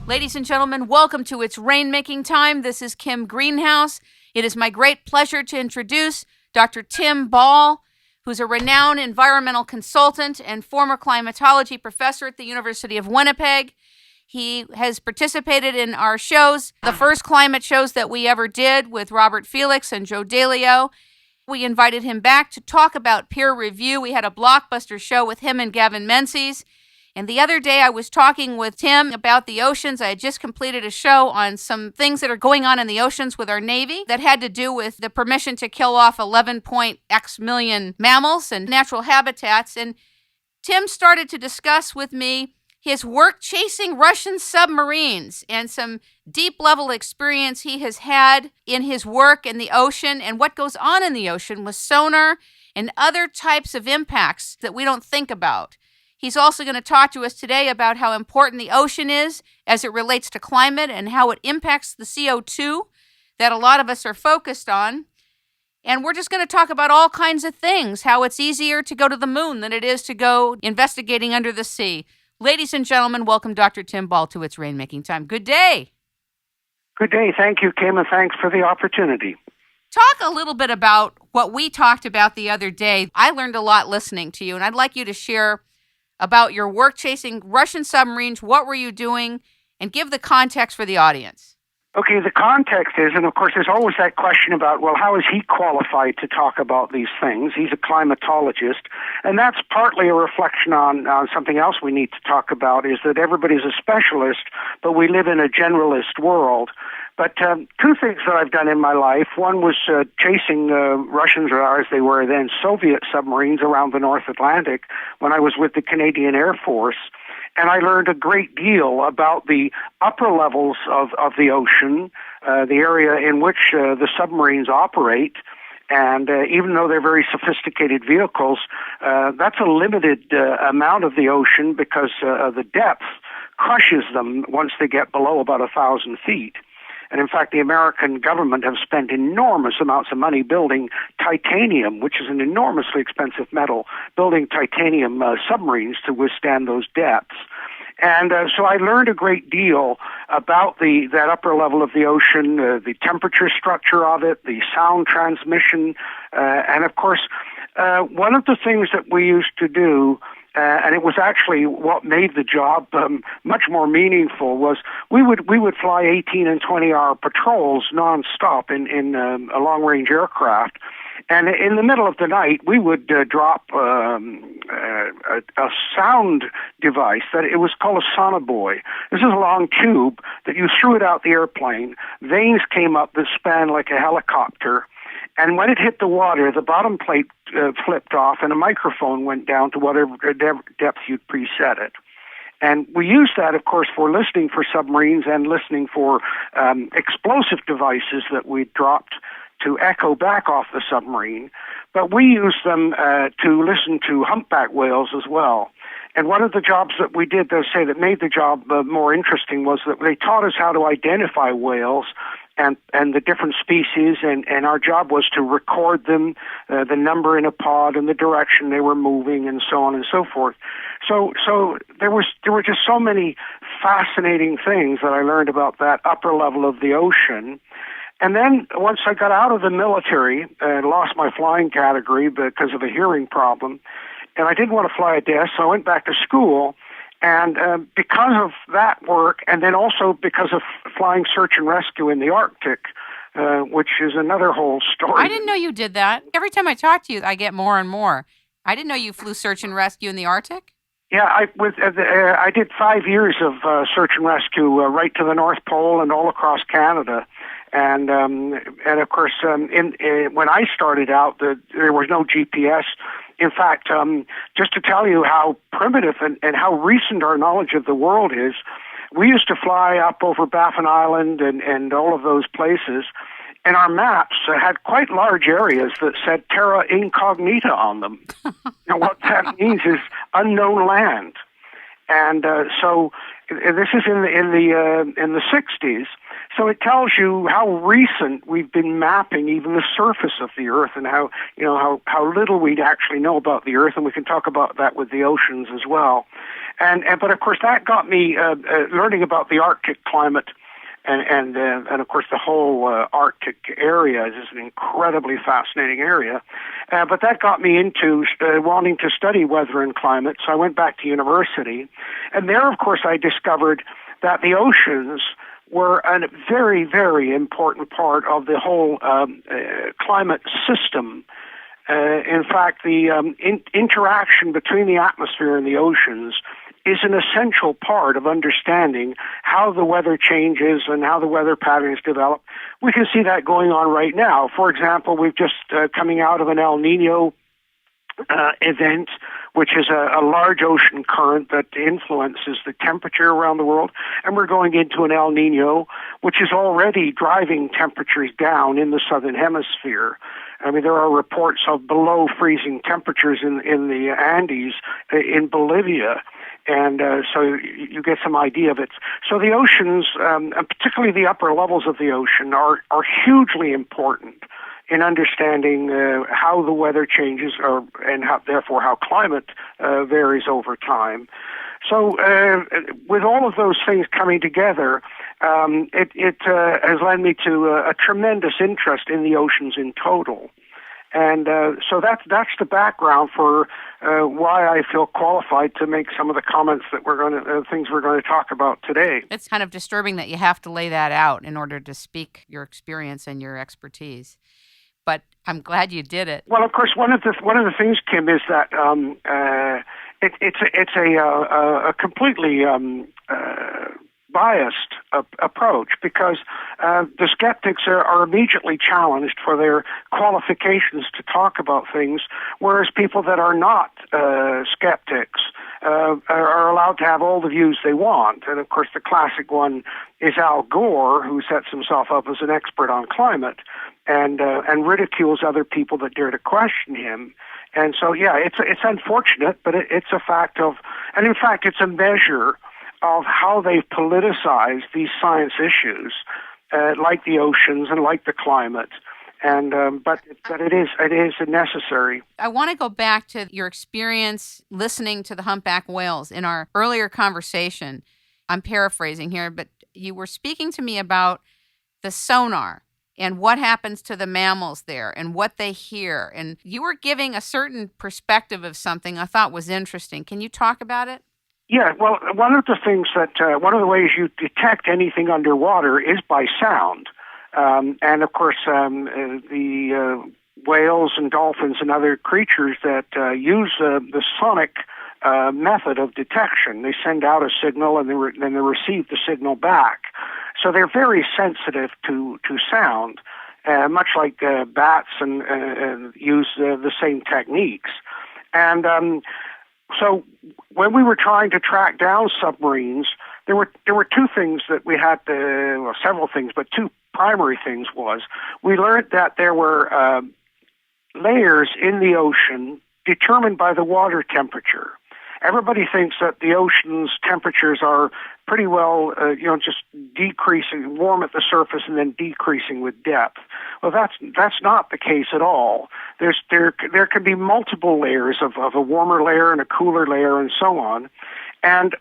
Ladies and gentlemen, welcome to It's Rainmaking Time. This is Kim Greenhouse. It is my great pleasure to introduce Dr. Tim Ball, who's a renowned environmental consultant and former climatology professor at the University of Winnipeg. He has participated in our shows, the first climate shows that we ever did with Robert Felix and Joe Dalio. We invited him back to talk about peer review. We had a blockbuster show with him and Gavin Menzies. And the other day I was talking with Tim about the oceans. I had just completed a show on some things that are going on in the oceans with our Navy that had to do with the permission to kill off 11.x million mammals and natural habitats. And Tim started to discuss with me his work chasing Russian submarines and some deep level experience he has had in his work in the ocean and what goes on in the ocean with sonar and other types of impacts that we don't think about. He's also going to talk to us today about how important the ocean is as it relates to climate and how it impacts the CO2 that a lot of us are focused on. And we're just going to talk about all kinds of things, how it's easier to go to the moon than it is to go investigating under the sea. Ladies and gentlemen, welcome Dr. Tim Ball to It's Rainmaking Time. Good day. Good day. Thank you, Kim, and thanks for the opportunity. Talk a little bit about what we talked about the other day. I learned a lot listening to you, and I'd like you to share about your work chasing Russian submarines. What were you doing? And give the context for the audience. Okay, the context is, and of course there's always that question about, well, how is he qualified to talk about these things? He's a climatologist, and that's partly a reflection on something else we need to talk about, is that everybody's a specialist, but we live in a generalist world. But two things that I've done in my life. One was chasing Russians, or as they were then, Soviet submarines around the North Atlantic when I was with the Canadian Air Force. And I learned a great deal about the upper levels of the ocean, the area in which the submarines operate. And even though they're very sophisticated vehicles, that's a limited amount of the ocean because the depth crushes them once they get below about 1,000 feet. And in fact, the American government have spent enormous amounts of money building titanium, which is an enormously expensive metal, building titanium submarines to withstand those depths. And so I learned a great deal about that upper level of the ocean, the temperature structure of it, the sound transmission, and of course, one of the things that we used to do, and it was actually what made the job much more meaningful, was we would fly 18 and 20-hour patrols nonstop in a long-range aircraft. And in the middle of the night, we would drop a sound device that it was called a sonobuoy. This is a long tube that you threw it out the airplane. Vanes came up that span like a helicopter. And when it hit the water, the bottom plate flipped off and a microphone went down to whatever depth you'd preset it. And we used that, of course, for listening for submarines and listening for explosive devices that we dropped to echo back off the submarine. But we used them to listen to humpback whales as well. And one of the jobs that we did, they'll say, that made the job more interesting was that they taught us how to identify whales and the different species, and our job was to record them, the number in a pod and the direction they were moving and so on and so forth. So there were just so many fascinating things that I learned about that upper level of the ocean. And then once I got out of the military and lost my flying category because of a hearing problem, and I didn't want to fly a desk, so I went back to school. And because of that work, and then also because of flying search and rescue in the Arctic, which is another whole story. I didn't know you did that. Every time I talk to you, I get more and more. I didn't know you flew search and rescue in the Arctic. Yeah, I did 5 years of search and rescue right to the North Pole and all across Canada. And of course, when I started out, there was no GPS. In fact, just to tell you how primitive and how recent our knowledge of the world is, we used to fly up over Baffin Island and all of those places, and our maps had quite large areas that said terra incognita on them. Now, what that means is unknown land. And so this is in the 60s. So it tells you how recent we've been mapping even the surface of the Earth, and how little we actually know about the Earth, and we can talk about that with the oceans as well. But of course that got me learning about the Arctic climate, and of course the whole Arctic area is an incredibly fascinating area. But that got me into wanting to study weather and climate. So I went back to university, and there, of course, I discovered that the oceans were a very, very important part of the whole climate system. In fact, the interaction between the atmosphere and the oceans is an essential part of understanding how the weather changes and how the weather patterns develop. We can see that going on right now. For example, we've just coming out of an El Nino event, which is a large ocean current that influences the temperature around the world, and we're going into an El Nino, which is already driving temperatures down in the southern hemisphere. I mean, there are reports of below freezing temperatures in the Andes in Bolivia, and so you get some idea of it. So the oceans, and particularly the upper levels of the ocean, are hugely important in understanding how the weather changes, and therefore how climate varies over time. So with all of those things coming together, it has led me to a tremendous interest in the oceans in total. And so that's the background for why I feel qualified to make some of the comments that things we're going to talk about today. It's kind of disturbing that you have to lay that out in order to speak your experience and your expertise. But I'm glad you did it. Well, of course, one of the things, Kim, is that it's a completely biased approach, because the skeptics are immediately challenged for their qualifications to talk about things, whereas people that are not skeptics are allowed to have all the views they want. And of course, the classic one is Al Gore, who sets himself up as an expert on climate and ridicules other people that dare to question him. And so, yeah, it's unfortunate, but it's a fact of, and in fact, it's a measure of how they've politicized these science issues, like the oceans and like the climate. And but it is necessary. I want to go back to your experience listening to the humpback whales in our earlier conversation. I'm paraphrasing here, but you were speaking to me about the sonar and what happens to the mammals there and what they hear. And you were giving a certain perspective of something I thought was interesting. Can you talk about it? Yeah, well, one of the ways you detect anything underwater is by sound. And of course, the whales and dolphins and other creatures that use the sonic method of detection, they send out a signal and then they receive the signal back. So they're very sensitive to sound, much like bats and use the same techniques. And so when we were trying to track down submarines, there were two things that we had to, well, several things, but two primary things was we learned that there were layers in the ocean determined by the water temperature. Everybody thinks that the ocean's temperatures are pretty well, just decreasing, warm at the surface and then decreasing with depth. Well, that's not the case at all. There can be multiple layers of a warmer layer and a cooler layer and so on. And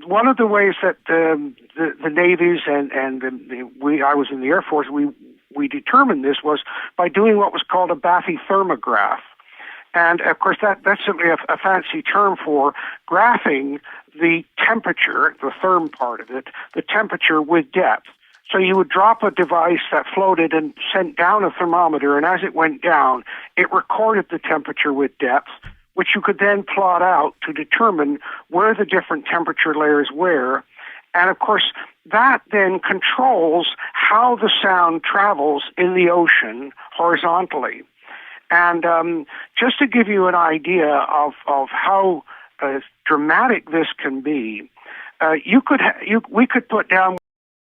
one of the ways that the navies and I was in the Air Force, we determined this was by doing what was called a bathythermograph. And of course, that's simply a fancy term for graphing the temperature, the therm part of it, the temperature with depth. So you would drop a device that floated and sent down a thermometer, and as it went down, it recorded the temperature with depth, which you could then plot out to determine where the different temperature layers were. And of course, that then controls how the sound travels in the ocean horizontally. And just to give you an idea of how dramatic this can be, we could put down